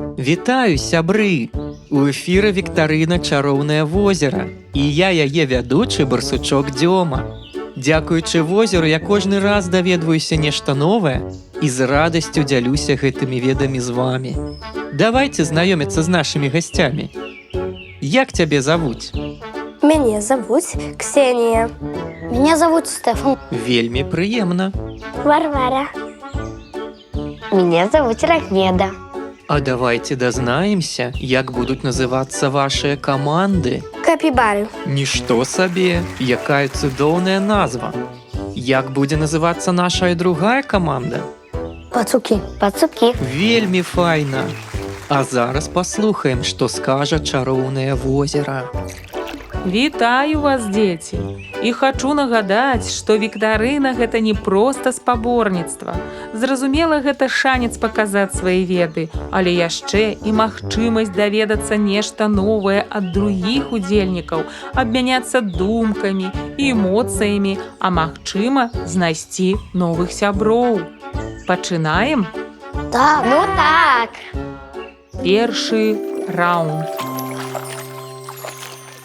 Вітаю, сябры! У эфіры віктарына «Чароўнае возера» і я яе вядучы барсучок Дзёма. Дзякуючы возеру я кожны раз даведваюся нешта новае і з радасцю дзялюся гэтымі ведамі з вамі. Давайте знаёміцца з нашымі гасцямі. Як цябе завуць? Меня зовут Ксения. Меня зовут Стефан. Вельмі прыемна. Варвара. Меня зовут Рахмеда. А давайте дазнаемся, як будуць называцца вашыя каманды. Капибары. Нішто сабе, якая цудоўная назва. Як будзе называцца наша другая каманда? Пацуки. Пацуки. Вельмі файна. А зараз паслухаем, што скажа «Чароўнае возера». Вітаю вас, дзеці! І хачу нагадаць, што віктарына гэта не проста спаборніцтва. Зразумела, гэта шанец паказаць свае веды, але яшчэ і магчымасць даведацца нешта новае ад другіх удзельнікаў, абмяняцца думкамі і эмоцыямі, а магчыма, знайсці новых сяброў. Пачынаем? Так. Ну так. Першы раунд.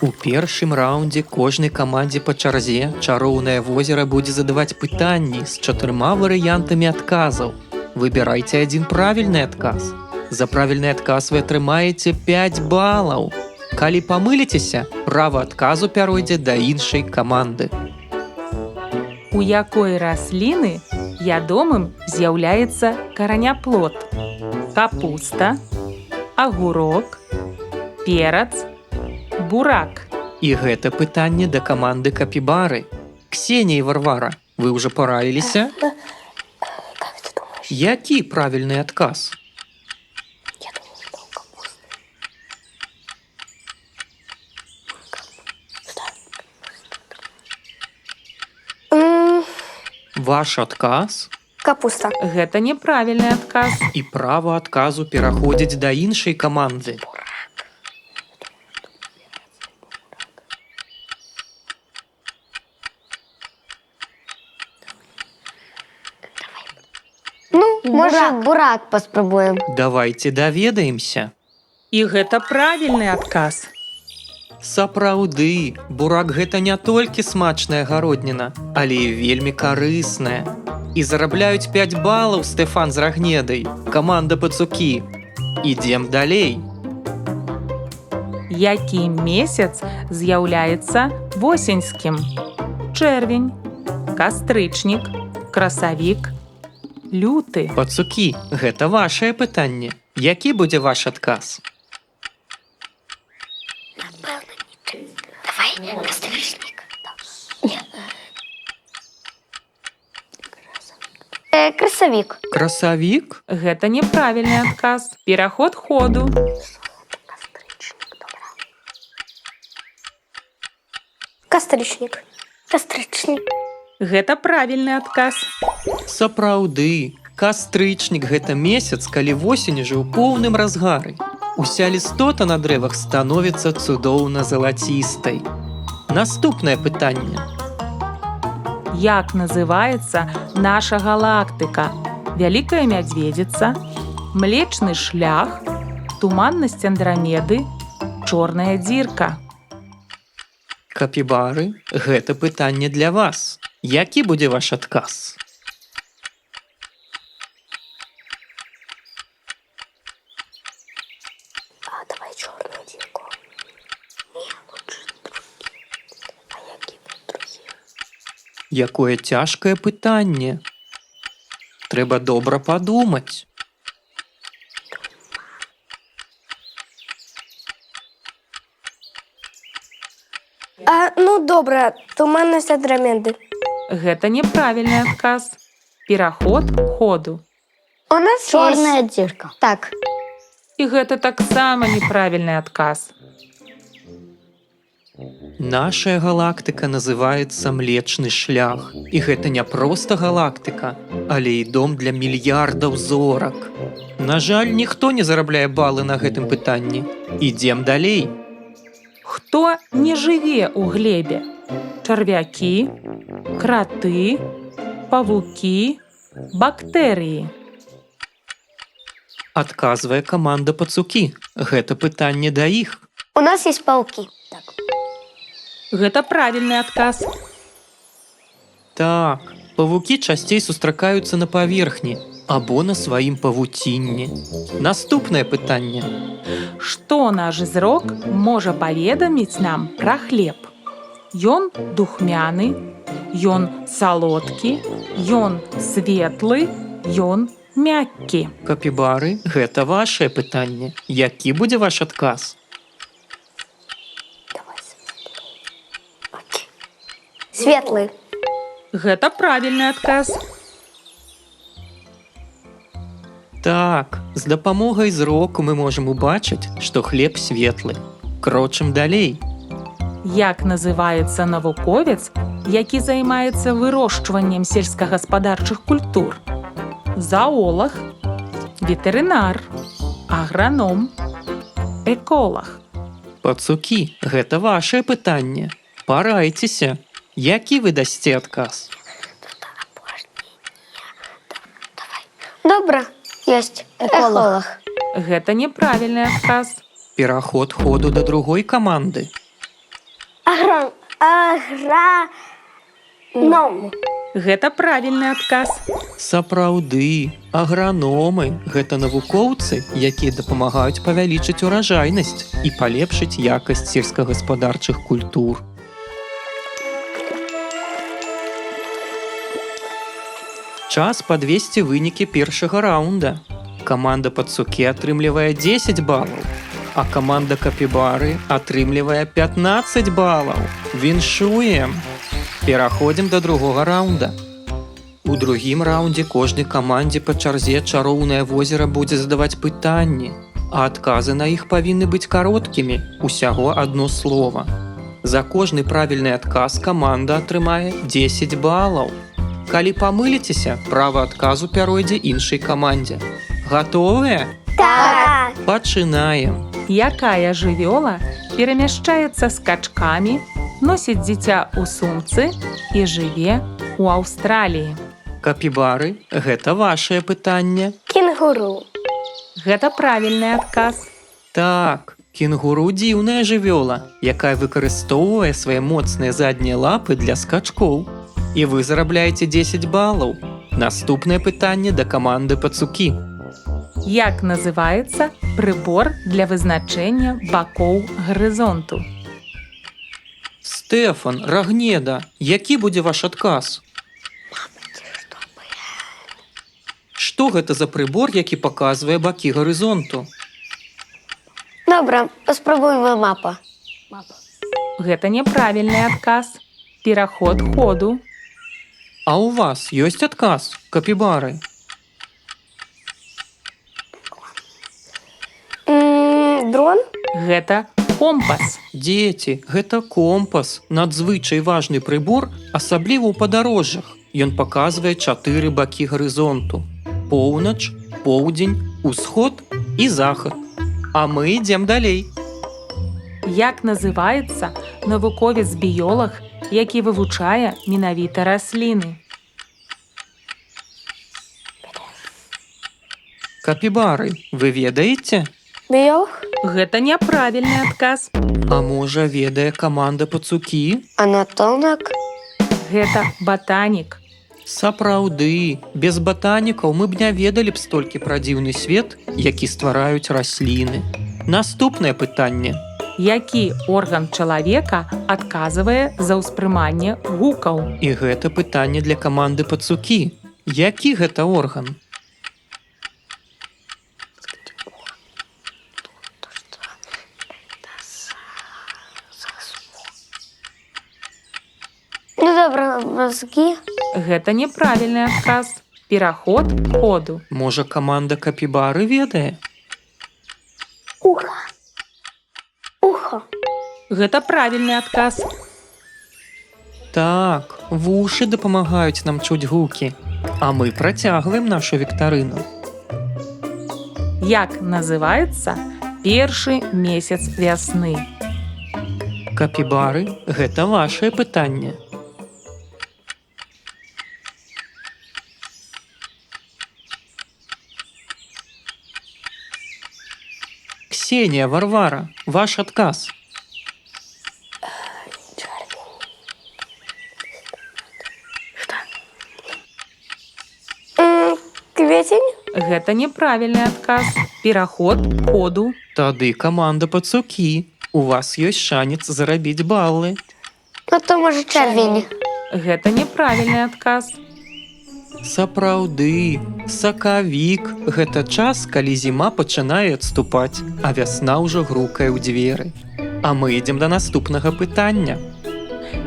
У першым раўндзе кожнай камандзе па чарзе «Чароўнае возера» будзе задаваць пытанні з 4 варыянтамі адказаў. Выбірайце адзін правільны адказ. За правільны адказ вы атрымаеце 5 балаў. Калі памыліцеся, права адказу пяройдзе да іншай каманды. У якой расліны ядомым з'яўляецца караняплод? Капуста, агурок, перац, бурак. І гэта пытанне да каманды капібары. Ксенія і Варвара, вы ўжо параіліся? Как ты думаешь? Які правільны адказ? Я думаю, что капуста. Ваш адказ? Капуста. Гэта неправільны адказ. І права адказу пераходзіць да іншай каманды. Ну, может, бурак поспробуем. Давайте даведаемся. І гэта правільны адказ. Сапраўды, бурак гэта не толькі смачная гародніна, але і вельмі карысная. І зарабляюць 5 балаў Стэфан з Рагнедай, каманда пацукі. Ідзем далей. Які месяц з'яўляецца восеньскім? Чэрвень, кастрычнік, красавік, люты. Пацукі, гэта вашае пытанне. Які будзе ваш адказ? Давай, костричник. Красавик. Красавік? Гэта неправільны адказ. Пераход ходу. Костричник. Костричник. Гэта правільны адказ. Сапраўды, кастрычнік гэта месяц, калі восень ужо ў поўным разгары. Уся лістота на дрэвах становіцца цудоўна залацістай. Наступнае пытанне. Як называецца наша галактыка? Вялікая мядзведзіца, млечны шлях, туманнасць Андрамеды, чорная дзірка. Капібары, гэта пытанне для вас. Які будзе ваш адказ? А давай черную дирку. Не, лучше другие. А какие будут другие? Якое цяжкае пытанне. Трэба добра падумаць. Ну, добра, туманность Андромеды. Гэта неправільны адказ. Пераход ходу. У нас Черная дырка. Так. І гэта таксама неправільны адказ. Нашая галактыка называецца Млечны шлях. І гэта не проста галактыка, але і дом для мільярдаў зорак. На жаль, ніхто не зарабляе балы на гэтым пытанні. Ідзем далей. Хто не жыве ў глебе? Чарвякі, краты, павукі, бактэрыі. Адказвае каманда пацукі. Гэта пытанне да іх. У нас есть пауки. Так. Гэта правільны адказ. Так, павукі часцей сустракаюцца на паверхні або на сваім павуцінні. Наступнае пытанне. Што наш зрок можа паведаміць нам пра хлеб? Ён духмяны, ён салодкі, ён светлы, ён мяккі. Капібары, гэта вашае пытанне. Які будзе ваш адказ? Давай светлый. Светлый. Гэта правільны адказ. Так, з дапамогай зроку мы можам убачыць, што хлеб светлы. Крочым далей. Як называецца навуковец, які займаецца вырошчваннем сельскагаспадарчых культур? Заолаг, ветэрынар, аграном, эколаг. Пацукі, гэта вашае пытанне. Парайцеся. Які вы дасце адказ? Добра. Есть. Эколог. Гэта неправільны адказ. Пераход ходу да другой каманды. Аграном. Гэта правільны адказ. Сапраўды, аграномы – гэта навукоўцы, якія дапамагаюць павялічыць уражайнасць і палепшыць якасць сельскагаспадарчых культур. Час падвесці вынікі першага раўнда. Каманда пацукі атрымлівае 10 балаў, а каманда капібары атрымлівае 15 балаў. Віншуем! Пераходзім да другога раўнда. У другім раўндзе кожнай камандзе па чарзе чароўнае возера будзе задаваць пытанні, а адказы на іх павінны быць кароткімі, усяго адно слова. За кожны правільны адказ каманда атрымае 10 балаў. Калі памыліцеся, права адказу пяройдзе іншай камандзе. Гатовыя? Так. Пачынаем. Якая жывёла перамяшчаецца скачкамі, носіць дзіця ў сумцы і жыве ў Аўстраліі? Капібары, гэта вашае пытанне. Кенгуру. Гэта правільны адказ. Так, кенгуру дзіўная жывёла, якая выкарыстоўвае свае моцныя заднія лапы для скачкоў. І вы зарабляеце 10 балаў. Наступнае пытанне да каманды пацукі. Як называецца прыбор для вызначэння бакоў гарызонту? Стэфан, Рагнеда, які будзе ваш адказ? Што гэта за прыбор, які паказвае бакі гарызонту? Добра, паспрабуем мапа. Гэта няправільны адказ. Пераход ходу. А ў вас ёсць адказ, капібары? Дрон? Гэта компас. Дзеці, гэта компас, надзвычай важны прыбор, асабліва ў падарожжах. Ён паказвае 4 бакі гарызонту: поўнач, поўдзень, усход і захад. А мы ідзем далей. Як называецца навуковец-біёлаг, які вывучае менавіта расліны? Капібары, вы ведаеце? Біёлог? Гэта няправільны адказ. А можа, ведае каманда пацукі? Анатомак? Гэта батанік. Сапраўды, без батанікаў мы б не ведалі б столькі пра дзіўны свет, які ствараюць расліны. Наступнае пытанне. Які орган чалавека адказвае за ўспрыманне гукаў? І гэта пытанне для каманды пацукі. Які гэта орган? Ну добра, мозги. Гэта няправільны адказ. Пераход ходу. Можа, каманда капібары ведае? Ухо. Ухо. Гэта правільны адказ. Так, вушы дапамагаюць нам чуць гукі. А мы працягваем нашу віктарыну. Як называецца першы месяц вясны? Капібары, гэта вашае пытанне. Ксенія, Варвара, ваш адказ. Кветень? Гэта няправільны адказ. Пераход ходу. Тады каманда пацукі. У вас ёсць шанец зарабіць баллы. Ну то може червень. Гэта няправільны адказ. Сапраўды, сакавік – гэта час, калі зіма пачынае адступаць, а вясна ўжо грукае ў дзверы. А мы ідзем да наступнага пытання.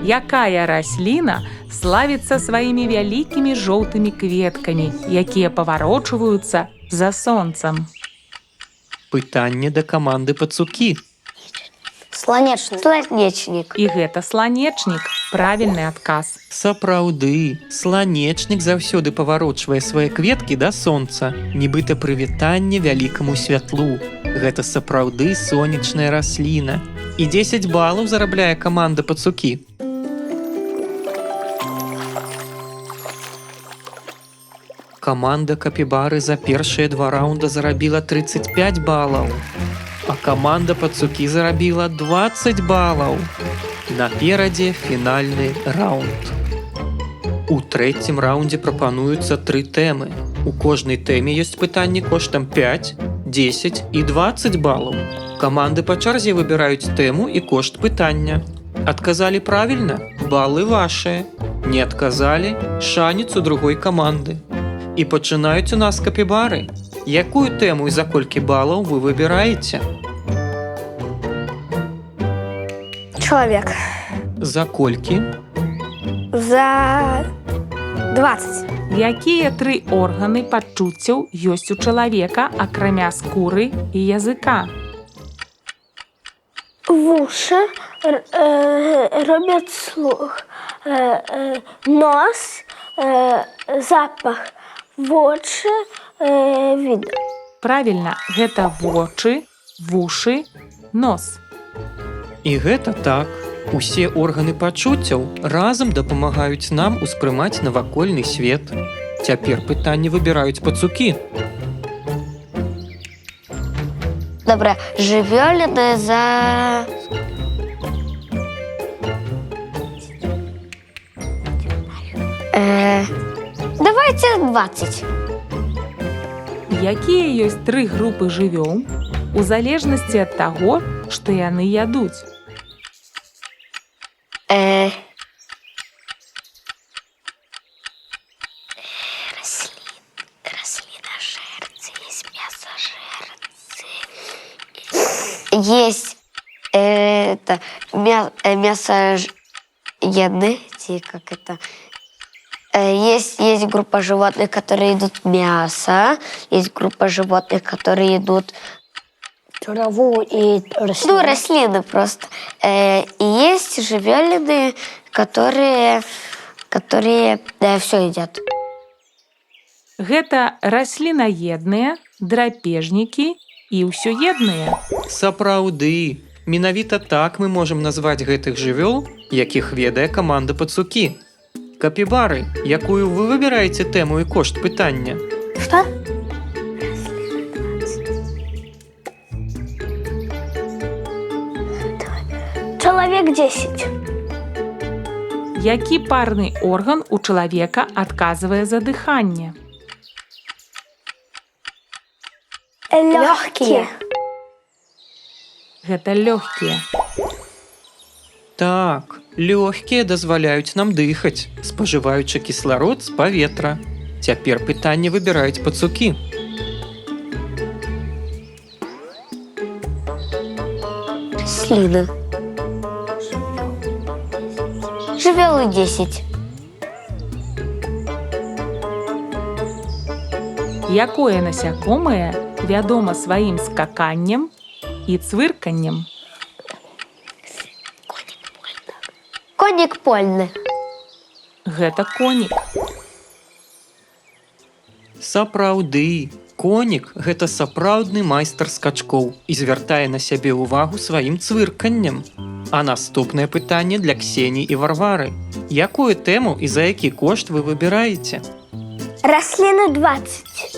Якая расліна славіцца сваімі вялікімі жоўтымі кветкамі, якія паварочваюцца за сонцам? Пытанне да каманды пацукі. Сланечник. Сланечник. І гэта сланечнік. Правільны адказ. Сапраўды, сланечнік заўсёды паварочвае свае кветкі да сонца, нібыта прывітанне вялікаму святлу. Гэта сапраўды сонечная расліна. І 10 балаў зарабляе каманда пацукі. Каманда капібары за першыя 2 раунда зарабіла 35 балаў, а каманда пацукі зарабіла 20 балаў. Наперадзе фінальны раунд. У трэцім раундзе прапануюцца 3 тэмы. У кожнай тэме ёсць пытанні коштам 5, 10 і 20 балаў. Каманды па чарзе выбіраюць тэму і кошт пытання. Адказалі правільна? Балы вашыя. Не адказалі? Шанец у другой каманды. І пачынаюць у нас капібары. Якую тэму і за колькі балаў вы выбіраеце? Человек. За колькі? За 20. Якія 3 органы пачуццяў ёсць у чалавека, акрамя скуры і языка? Вуши роблять слух. Нос, запах, вочы, від. Правільна, гэта вочы, вушы, нос. І гэта так. Усе органы пачуццяў разам дапамагаюць нам успрымаць навакольны свет. Цяпер пытанне выбіраюць пацукі. Добре, жывёліны за... Давайте 20. Якія ёсць 3 групы жывёл у залежнасці ад таго, што яны ядуць? Рослиножерцы, есть мясожерцы. Есть мясоеды, как это... Есть группа животных, которые едят мясо, есть группа животных, которые едят траву и рослины. Ну, рослины просто. И есть живёлины, которые все едят. Гэта раслінаедныя, драпежнікі і ўсёедныя. Сапраўды, менавіта так мы можам назваць гэтых жывёл, якіх ведае каманда пацукі. Капібары, якую вы выбіраеце тэму і кошт пытання? Что? Человек 10. Які парны орган у чалавека адказвае за дыханне? Легкие. Гэта лёгкія. Так, лёгкія дазваляюць нам дыхаць, спажываючы кісларод з паветра. Цяпер пытанне выбіраюць пацукі. Слины. Живёлы 10. Якое насякомае вядома сваім скаканнем і цвырканнем? Коник польный. Гэта конік. Сапраўды, конік – гэта сапраўдны майстар скачкоў і звяртае на сябе ўвагу сваім цвырканнем. А наступнае пытанне для Ксені і Варвары. Якую тэму і за які кошт вы выбіраеце? Рослины 20.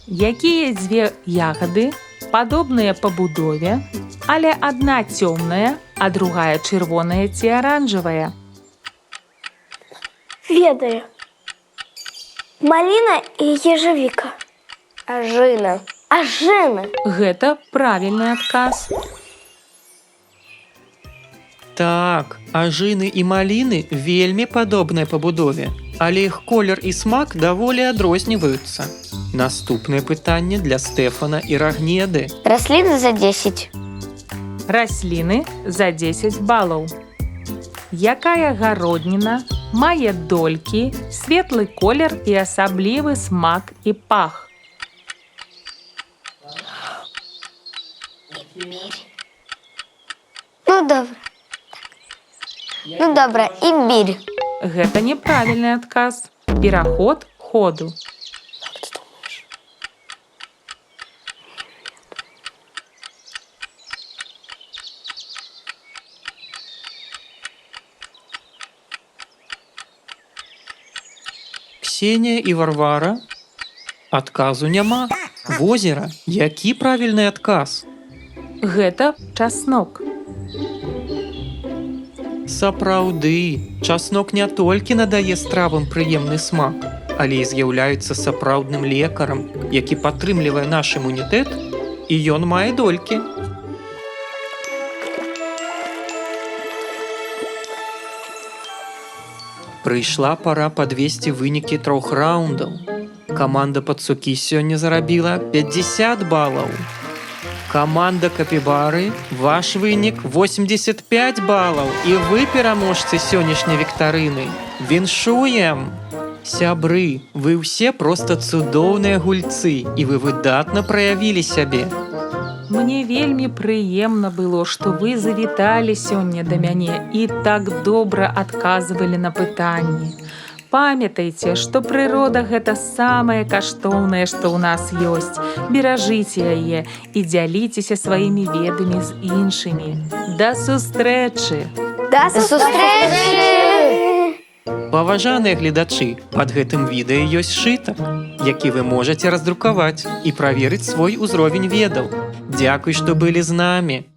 Якія 2 ягады падобныя па будове, але адна цёмная, а другая чырвоная ці аранжавая. Ведаю. Малина и ежевика. Ажина. Ажина. Гэта правільны адказ. Так, ажыны і маліны вельмі падобныя па будове, але іх колер і смак даволі адрозніваюцца. Наступнае пытанне для Стэфана і Рагнеды. Расліны за 10. Расліны за 10 балаў. Якая гародніна мае долькі, светлы колер і асаблівы смак і пах? Ну добра, імбір. Гэта неправільны адказ. Пераход ходу. Как ты думаешь? Ксенія і Варвара? Адказу няма. Возера. Які правільны адказ? Гэта часнок. Сапраўды, часнок не толькі надае стравам прыемны смак, але і з'яўляецца сапраўдным лекарам, які падтрымлівае наш імунітэт, і ён мае долькі. Прыйшла пара падвесці вынікі 3 раундаў. Каманда Пацукі сёння зарабіла 50 балаў. Каманда Капібары, ваш вынік 85 балаў, і вы пераможцы сённяшняй віктарыны. Віншуем! Сябры, вы ўсе проста цудоўныя гульцы, і вы выдатна праявілі сябе. Мне вельмі прыемна было, што вы завіталі сёння да мяне і так добра адказвалі на пытанні. Памятайце, што прырода гэта самае каштоўнае, што ў нас ёсць. Беражыце яе і дзяліцеся сваімі ведамі з іншымі. Да сустрэчы! Да, До сустрэчы! Паважаныя гледачы, пад гэтым відэа ёсць сшытак, які вы можаце раздрукаваць і праверыць свой узровень ведаў. Дзякуй, што былі з намі.